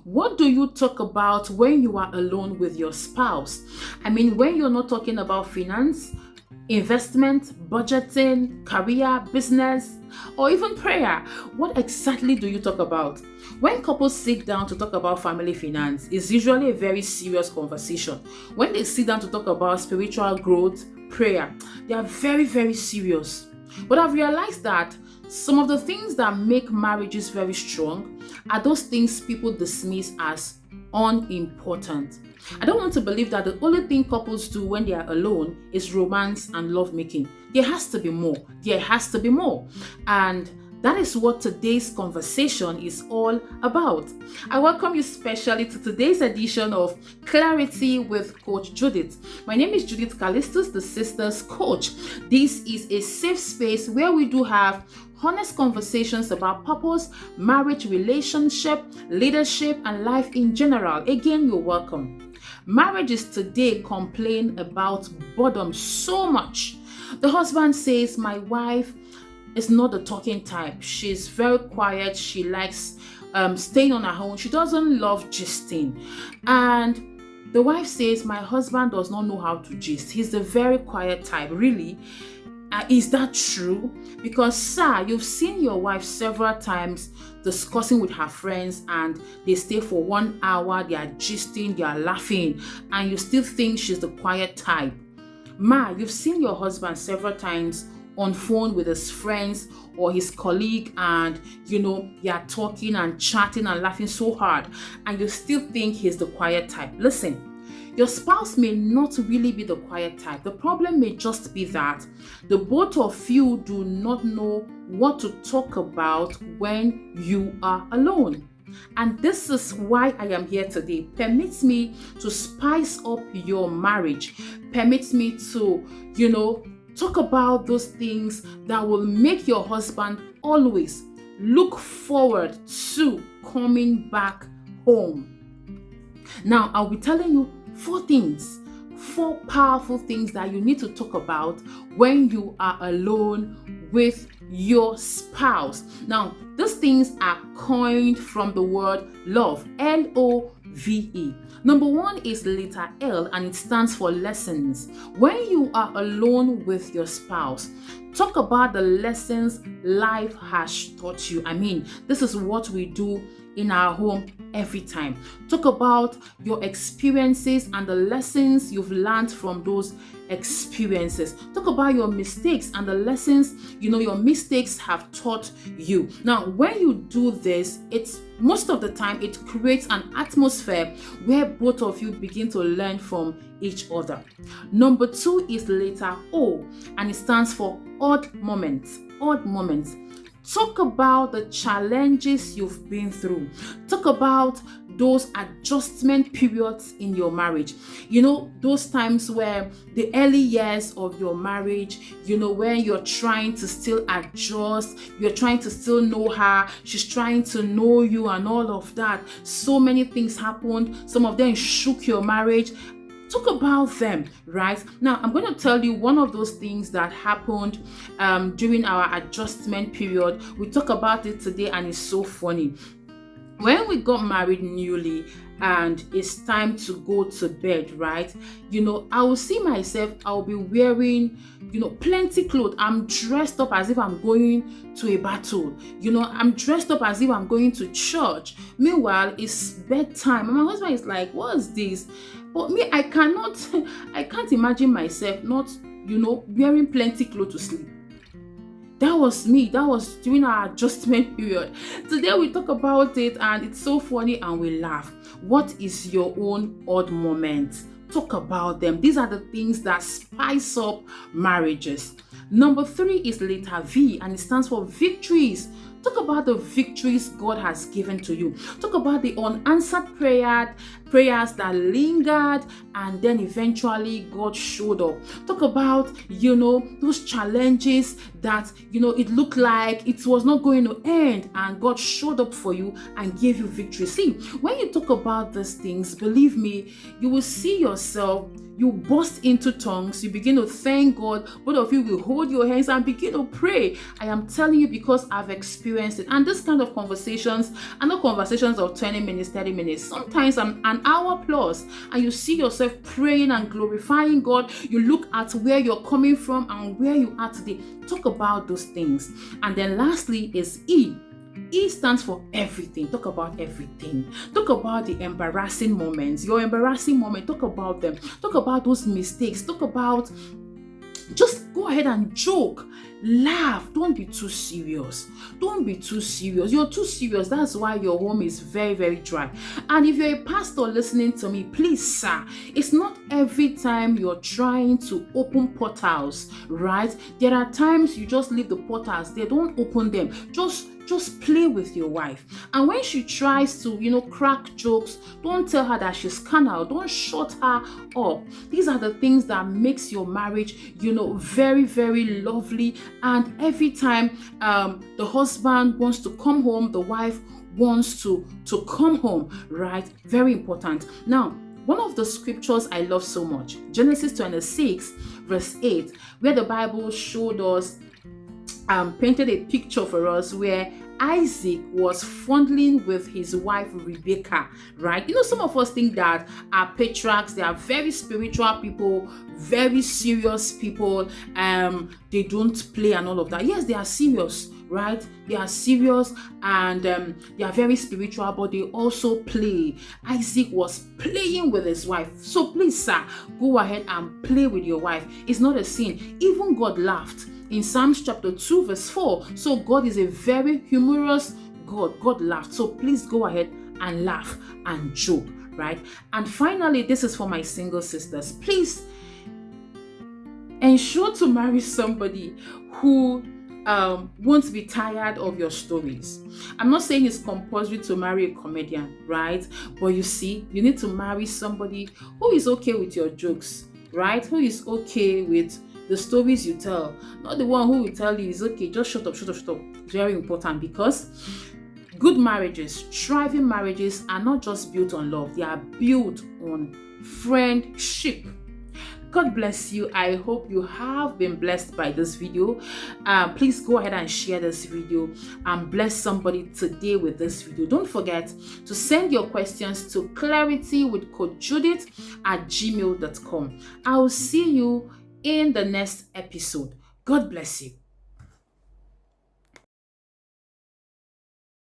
What do you talk about when you are alone with your spouse? I mean, when you're not talking about finance, investment, budgeting, career, business, or even prayer, what exactly do you talk about? When couples sit down to talk about family finance, it's usually a very serious conversation. When they sit down to talk about spiritual growth, prayer, they are very, very serious. But I've realized that some of the things that make marriages very strong are those things people dismiss as unimportant. I don't want to believe that the only thing couples do when they are alone is romance and love making. There has to be more. There has to be more. And that is what today's conversation is all about. I welcome you specially to today's edition of Clarity with Coach Judith. My name is Judith Callistus, the Sisters Coach. This is a safe space where we do have honest conversations about purpose, marriage, relationship, leadership, and life in general. Again, you're welcome. Marriages today complain about boredom so much. The husband says, my wife is not the talking type. She's very quiet. She likes staying on her own. She doesn't love gisting. And the wife says, my husband does not know how to gist. He's the very quiet type. Really? Is that true? Because, sir, you've seen your wife several times discussing with her friends and they stay for 1 hour, they are gisting, they are laughing, and you still think she's the quiet type. Ma, you've seen your husband several times on phone with his friends or his colleague, and they are talking and chatting and laughing so hard, and you still think he's the quiet type. Listen, your spouse may not really be the quiet type. The problem may just be that the both of you do not know what to talk about when you are alone. And this is why I am here today. Permit me to spice up your marriage. Permit me to, talk about those things that will make your husband always look forward to coming back home. Now, I'll be telling you 4 powerful things that you need to talk about when you are alone with your spouse. Now, these things are coined from the word love, Love. Number 1 is letter L, and it stands for lessons. When you are alone with your spouse, talk about the lessons life has taught you. I mean, this is what we do in our home every time. Talk about your experiences and the lessons you've learned from those experiences. Talk about your mistakes and the lessons your mistakes have taught you. Now, when you do this, it's most of the time it creates an atmosphere where both of you begin to learn from each other. Number 2 is letter O, and it stands for odd moments. Odd moments. Talk about the challenges you've been through. Talk about those adjustment periods in your marriage. Those times where the early years of your marriage, when you're trying to still adjust, you're trying to still know her, she's trying to know you and all of that. So many things happened. Some of them shook your marriage. Talk about them, right? Now, I'm going to tell you one of those things that happened during our adjustment period. We talk about it today and it's so funny. When we got married newly and it's time to go to bed, right? I will see myself, I'll be wearing, plenty clothes. I'm dressed up as if I'm going to a battle. I'm dressed up as if I'm going to church. Meanwhile, it's bedtime. And my husband is like, what's this? But me, I can't imagine myself not, wearing plenty clothes to sleep. That was me. That was during our adjustment period. Today we talk about it and it's so funny and we laugh. What is your own odd moment? Talk about them. These are the things that spice up marriages. Number 3 is letter V, and it stands for victories. Talk about the victories God has given to you. Talk about the unanswered prayer prayers that lingered, and then eventually God showed up. Talk about, those challenges that, it looked like it was not going to end, and God showed up for you and gave you victory. See, when you talk about these things, believe me, you will see yourself. You burst into tongues, you begin to thank God, both of you will hold your hands and begin to pray. I am telling you because I've experienced it. And this kind of conversations are not conversations of 20 minutes, 30 minutes, sometimes an hour plus, and you see yourself praying and glorifying God. You look at where you're coming from and where you are today. Talk about those things. And then lastly is E. E stands for everything. Talk about everything. Talk about the embarrassing moments. Your embarrassing moment. Talk about them. Talk about those mistakes. Talk about, just go ahead and joke. Laugh. Don't be too serious. Don't be too serious. You're too serious. That's why your home is very, very dry. And if you're a pastor listening to me, please, sir, it's not every time you're trying to open portals, right? There are times you just leave the portals. They don't open them. Just play with your wife. And when she tries to, crack jokes, don't tell her that she's carnal. Don't shut her up. These are the things that makes your marriage, very, very lovely. And every time the husband wants to come home, the wife wants to come home, right? Very important. Now, one of the scriptures I love so much, Genesis 26, verse 8, where the Bible showed us, painted a picture for us where Isaac was fondling with his wife Rebecca, right? Some of us think that our patriarchs, they are very spiritual people, very serious people, they don't play and all of that. Yes, they are serious, right? They are serious and they are very spiritual, but they also play. Isaac was playing with his wife. So please, sir, go ahead and play with your wife. It's not a sin. Even God laughed in Psalms chapter 2 verse 4. So God is a very humorous God. God laughed. So please go ahead and laugh and joke, right? And finally, this is for my single sisters. Please ensure to marry somebody who won't be tired of your stories. I'm not saying it's compulsory to marry a comedian, right? But you see, you need to marry somebody who is okay with your jokes, right? Who is okay with the stories you tell. Not the one who will tell you is okay, just shut up. Very important, because good marriages, thriving marriages are not just built on love, they are built on friendship. God bless you. I hope you have been blessed by this video. Please go ahead and share this video and bless somebody today with this video. Don't forget to send your questions to claritywithcoachjudith@gmail.com. I will see you in the next episode. God bless you.